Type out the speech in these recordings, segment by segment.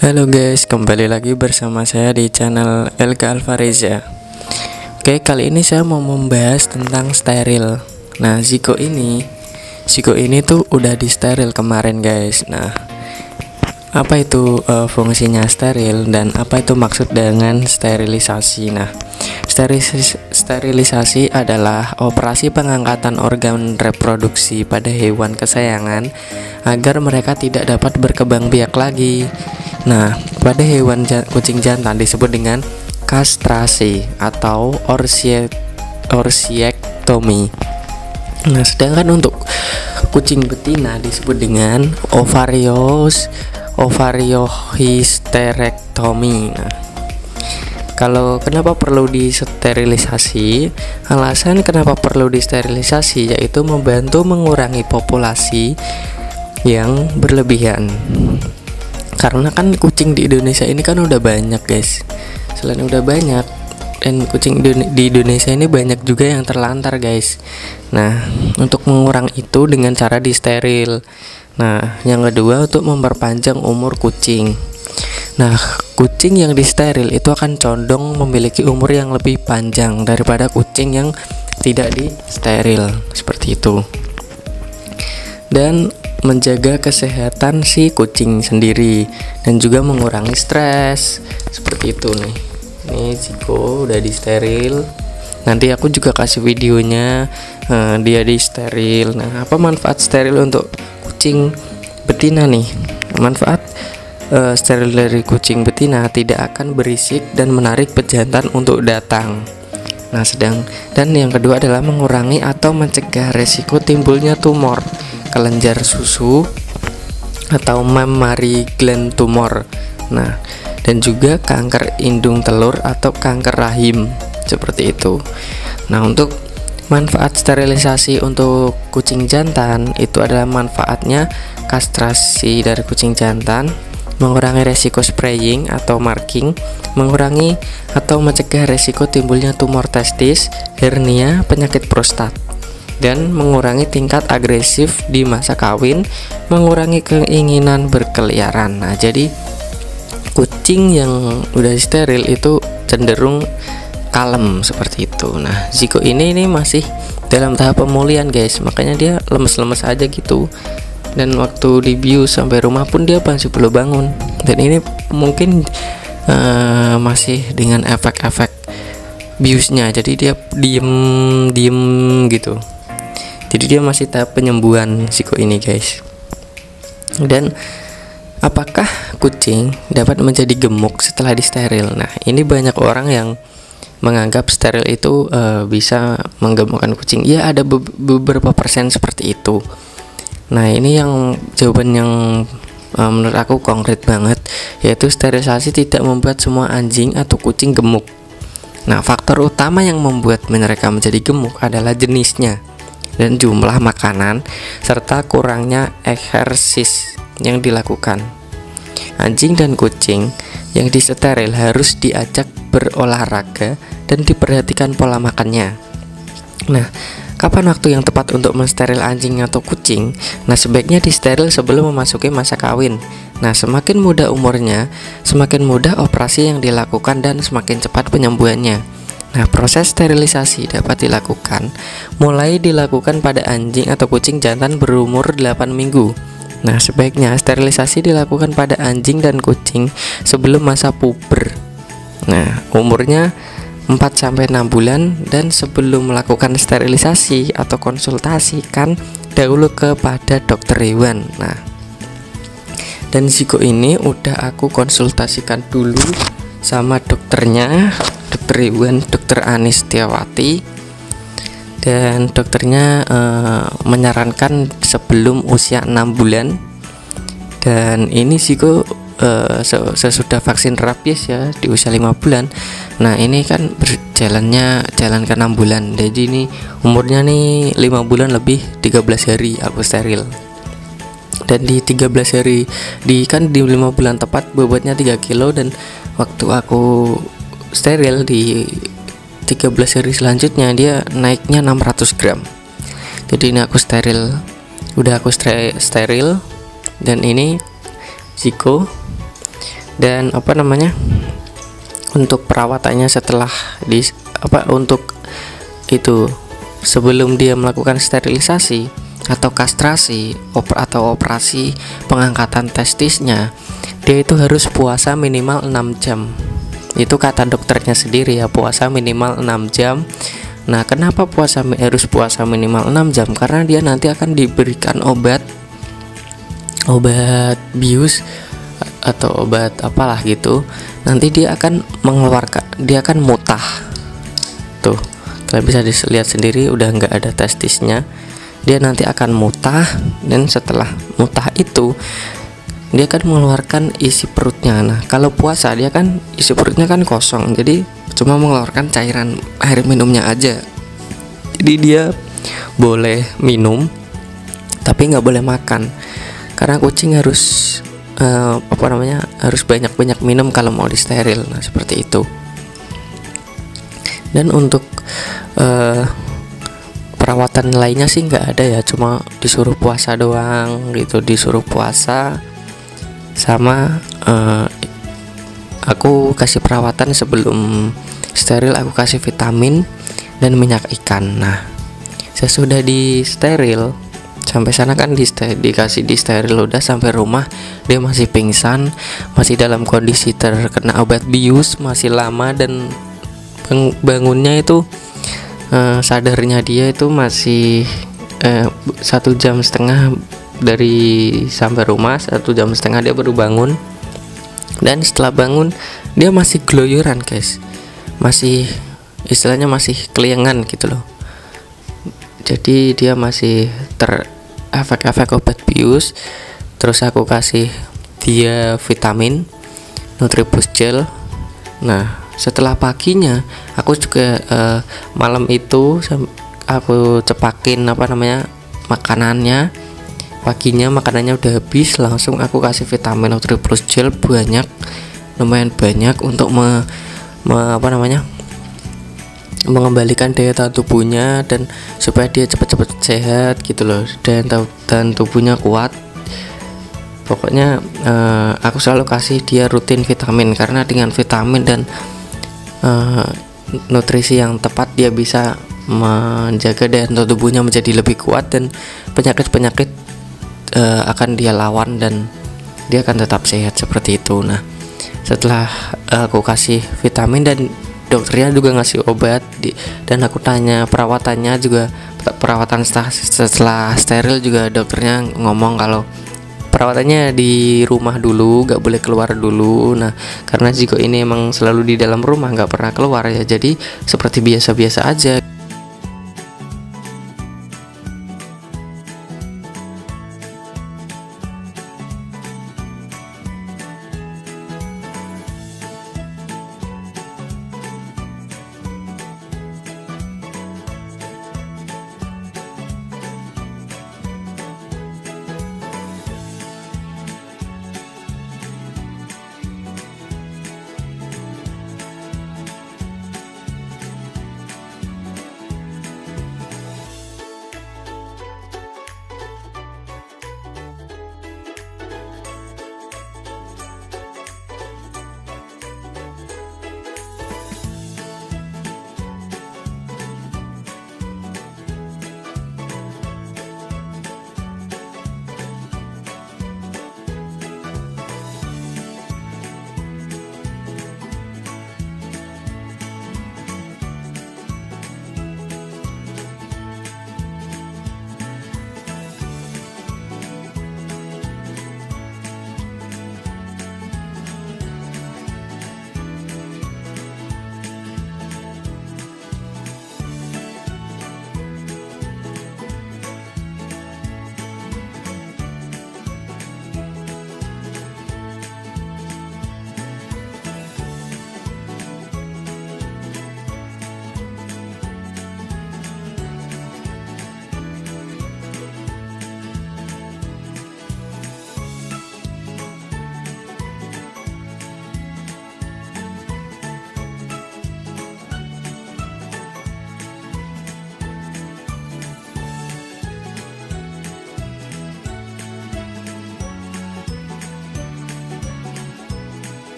Halo guys, kembali lagi bersama saya di channel Elga Alvareza. Oke, kali ini saya mau membahas tentang steril. Nah, Zico ini tuh udah di steril kemarin guys. Nah, apa itu fungsinya steril dan apa itu maksud dengan sterilisasi? Nah, sterilisasi adalah operasi pengangkatan organ reproduksi pada hewan kesayangan agar mereka tidak dapat berkembang biak lagi. Nah, pada hewan kucing jantan disebut dengan kastrasi atau orsiektomi. Nah, sedangkan untuk kucing betina disebut dengan ovariohysterektomi. Nah, kalau kenapa perlu disterilisasi? Alasan kenapa perlu disterilisasi yaitu membantu mengurangi populasi yang berlebihan. Karena kan kucing di Indonesia ini kan udah banyak guys. Selain udah banyak, dan kucing di Indonesia ini banyak juga yang terlantar guys. Nah, untuk mengurangi itu dengan cara disteril. Nah, yang kedua untuk memperpanjang umur kucing. Nah, kucing yang disteril itu akan condong memiliki umur yang lebih panjang daripada kucing yang tidak disteril, seperti itu. Dan menjaga kesehatan si kucing sendiri dan juga mengurangi stres, seperti itu nih. Ini Zico udah disteril. Nanti aku juga kasih videonya dia disteril. Nah, apa manfaat steril untuk kucing betina nih? Manfaat steril dari kucing betina tidak akan berisik dan menarik pejantan untuk datang. Nah, dan yang kedua adalah mengurangi atau mencegah resiko timbulnya tumor kelenjar susu atau mammary gland tumor. Nah, dan juga kanker indung telur atau kanker rahim, seperti itu. Nah, untuk manfaat sterilisasi untuk kucing jantan itu adalah manfaatnya kastrasi dari kucing jantan, mengurangi resiko spraying atau marking, mengurangi atau mencegah resiko timbulnya tumor testis, hernia, penyakit prostat, dan mengurangi tingkat agresif di masa kawin, mengurangi keinginan berkeliaran. Nah, jadi kucing yang udah steril itu cenderung kalem, seperti itu. Nah, Zico ini masih dalam tahap pemulihan guys, makanya dia lemes-lemes aja gitu. Dan waktu dibius sampai rumah pun dia masih belum bangun. Dan ini mungkin masih dengan efek-efek biusnya, jadi dia diem gitu. Jadi dia masih tahap penyembuhan Zico ini guys. Dan apakah kucing dapat menjadi gemuk setelah disteril? Nah, ini banyak orang yang menganggap steril itu bisa menggemukkan kucing. Ya, ada beberapa persen seperti itu. Nah, ini yang jawaban yang menurut aku konkret banget, yaitu sterilisasi tidak membuat semua anjing atau kucing gemuk. Nah, faktor utama yang membuat mereka menjadi gemuk adalah jenisnya dan jumlah makanan serta kurangnya eksersis yang dilakukan. Anjing dan kucing yang disteril harus diajak berolahraga dan diperhatikan pola makannya. Nah, kapan waktu yang tepat untuk mensteril anjing atau kucing? Nah, sebaiknya disteril sebelum memasuki masa kawin. Nah, semakin muda umurnya, semakin mudah operasi yang dilakukan dan semakin cepat penyembuhannya. Nah, proses sterilisasi dapat mulai dilakukan pada anjing atau kucing jantan berumur 8 minggu. Nah, sebaiknya sterilisasi dilakukan pada anjing dan kucing sebelum masa puber. Nah, umurnya 4-6 bulan, dan sebelum melakukan sterilisasi atau konsultasikan dahulu kepada dokter hewan. Nah, dan Zico ini udah aku konsultasikan dulu sama dokternya, dokter hewan, dokter Anistiawati, dan dokternya menyarankan sebelum usia 6 bulan. Dan ini Zico sesudah vaksin rabies ya di usia 5 bulan. Nah, ini kan jalan ke 6 bulan. Jadi ini umurnya nih 5 bulan lebih 13 hari aku steril. Dan di 13 hari di 5 bulan tepat bobotnya 3 kilo, dan waktu aku steril di 13 hari selanjutnya dia naiknya 600 gram. Jadi ini aku steril, udah aku steril, dan ini Zico Dan apa namanya, untuk perawatannya setelah untuk itu, sebelum dia melakukan sterilisasi atau kastrasi atau operasi pengangkatan testisnya, dia itu harus puasa minimal 6 jam. Itu kata dokternya sendiri ya, puasa minimal 6 jam. Nah, kenapa harus puasa minimal 6 jam? Karena dia nanti akan diberikan obat bius atau obat apalah gitu. Nanti dia akan mutah. Tuh, kalian bisa lihat sendiri, udah nggak ada testisnya. Dia nanti akan mutah, dan setelah mutah itu dia akan mengeluarkan isi perutnya. Nah, kalau puasa dia kan isi perutnya kan kosong, jadi cuma mengeluarkan cairan air minumnya aja. Jadi dia boleh minum tapi nggak boleh makan, karena kucing harus harus banyak-banyak minum kalau mau disteril. Nah, seperti itu. Dan untuk perawatan lainnya sih nggak ada ya, cuma disuruh puasa doang gitu, disuruh puasa sama aku kasih perawatan sebelum steril, aku kasih vitamin dan minyak ikan. Nah, sesudah di steril, sampai sana kan dikasih di steril, udah sampai rumah dia masih pingsan, masih dalam kondisi terkena obat bius, masih lama, dan bangunnya itu sadarnya dia itu masih 1,5 jam dari sampai rumah. 1,5 jam dia baru bangun, dan setelah bangun dia masih gloyoran guys, masih istilahnya masih keliengan gitu loh. Jadi dia masih efek obat bius. Terus aku kasih dia vitamin Nutribus Gel. Nah, setelah paginya aku juga malam itu aku cepakin makanannya. Paginya makanannya udah habis, langsung aku kasih vitamin Nutribus Gel lumayan banyak untuk mengembalikan daya tahan tubuhnya, dan supaya dia cepat-cepat sehat gitu loh, dan tubuhnya kuat. Pokoknya aku selalu kasih dia rutin vitamin, karena dengan vitamin dan nutrisi yang tepat dia bisa menjaga daya tahan tubuhnya menjadi lebih kuat, dan penyakit-penyakit akan dia lawan, dan dia akan tetap sehat seperti itu. Nah, setelah aku kasih vitamin dan dokternya juga ngasih obat dan aku tanya perawatannya juga, perawatan setelah steril juga dokternya ngomong kalau perawatannya di rumah dulu, nggak boleh keluar dulu. Nah, karena Ziko ini emang selalu di dalam rumah, nggak pernah keluar ya, jadi seperti biasa-biasa aja.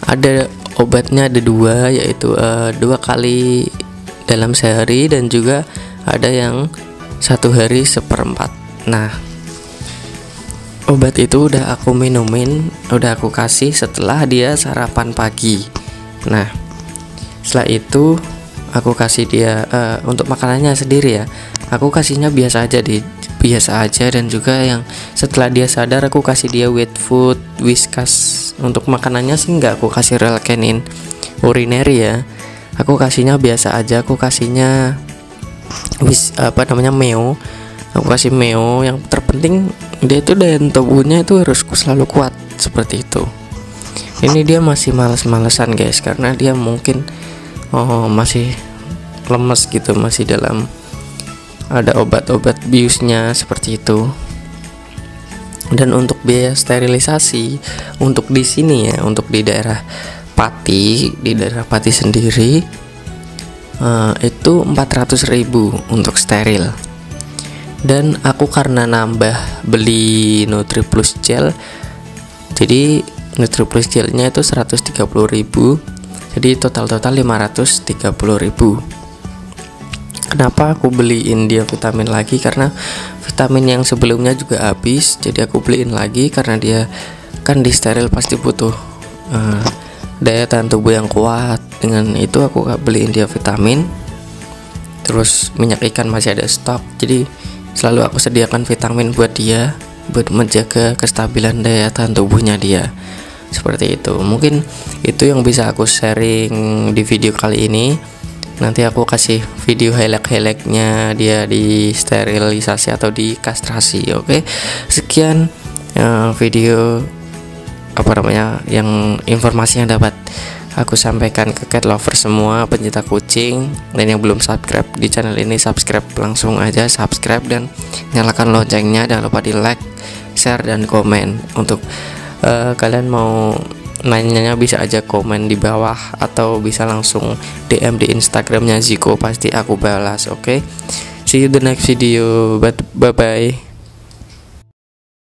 Ada obatnya, ada dua, yaitu 2 kali dalam sehari, dan juga ada yang 1 hari seperempat. Nah, obat itu udah aku minumin, udah aku kasih setelah dia sarapan pagi. Nah, setelah itu aku kasih dia untuk makanannya sendiri ya, aku kasihnya biasa aja, dan juga yang setelah dia sadar aku kasih dia wet food, Whiskas. Untuk makanannya sih nggak aku kasih Relkenin urinary ya, aku kasihnya biasa aja, aku kasihnya Meo. Aku kasih Meo. Yang terpenting dia itu daya tubuhnya itu harus selalu kuat, seperti itu. Ini dia masih males-malesan guys, karena dia mungkin masih lemes gitu, masih dalam ada obat-obat biusnya, seperti itu. Dan untuk biaya sterilisasi untuk di sini ya, untuk di daerah Pati sendiri itu 400.000 untuk steril. Dan aku karena nambah beli NutriPlus Gel, jadi NutriPlus Gelnya itu 130.000, jadi total 530.000. Kenapa aku beliin dia vitamin lagi? Karena vitamin yang sebelumnya juga habis, jadi aku beliin lagi karena dia kan di steril pasti butuh daya tahan tubuh yang kuat. Dengan itu aku beliin dia vitamin. Terus minyak ikan masih ada stok, jadi selalu aku sediakan vitamin buat dia, buat menjaga kestabilan daya tahan tubuhnya dia. Seperti itu. Mungkin itu yang bisa aku sharing di video kali ini. Nanti aku kasih video highlight-nya dia di sterilisasi atau di kastrasi. Oke. Sekian video yang informasi yang dapat aku sampaikan ke cat lover semua, pencinta kucing, dan yang belum subscribe di channel ini, subscribe langsung aja, subscribe dan nyalakan loncengnya. Jangan lupa di like, share, dan komen. Untuk kalian mau nanyanya bisa aja komen di bawah atau bisa langsung DM di Instagramnya Ziko, pasti aku balas. Oke. See you the next video. Bye bye.